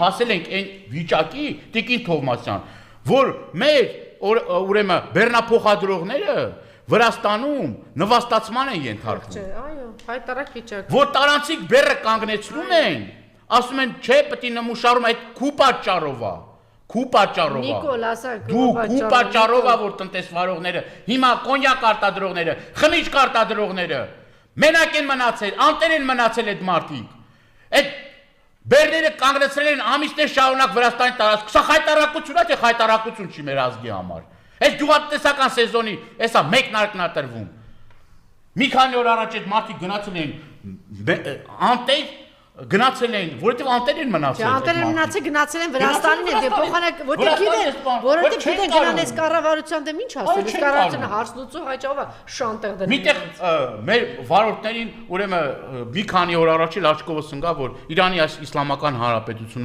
հասել ենք այն վիճակի, Տիկին Թովմասյան, որ մեր ուրեմն բեռնափոխադրողները Վրաստանում նվաստացման են ենթարկվում։ Այո, հայտարարակ վիճակ։ Որ տարանցիկ բեռը կանգնեցնում են, ասում են, չէ, պետք է նմուշարում այդ քու պատճառով։ Նիկոլ, ասա, դու քու պատճառով որ տնտեսվարողները, հիմա կոնյակ արտադրողները, խմիչք արտադրողները մենակ են մնացել, անտեր են մնացել այդ մարդիկ։ Այդ բեռները կանգնեցրել են ամիսներ շարունակ Վրաստանի տարածք։ Սա հայտարարություն է, թե հայտարարություն չի մեր ազգի համար։ Այս գյուղատնտեսական սեզոնի, էսա մեկնարկն է տրվում։ Մի քանի օր առաջ այդ մարդիկ գնացել են անտեր գնացել են, որովհետև անտեր են մնացել։ Անտեր են մնացել, գնացել են Վրաստանին, դե փոխանակ, որովհետև գիտեն գնան այս կառավարության դեմ ինչ ասել, այս կառավարությունը հարցնուցու հայճավա շանտեղ դրել։ Միտեղ մեր վարորդներին ուրեմն մի քանի օր առաջ էլ աչքովս ընկավ, որ Իրանի այս իսլամական հանրապետությունը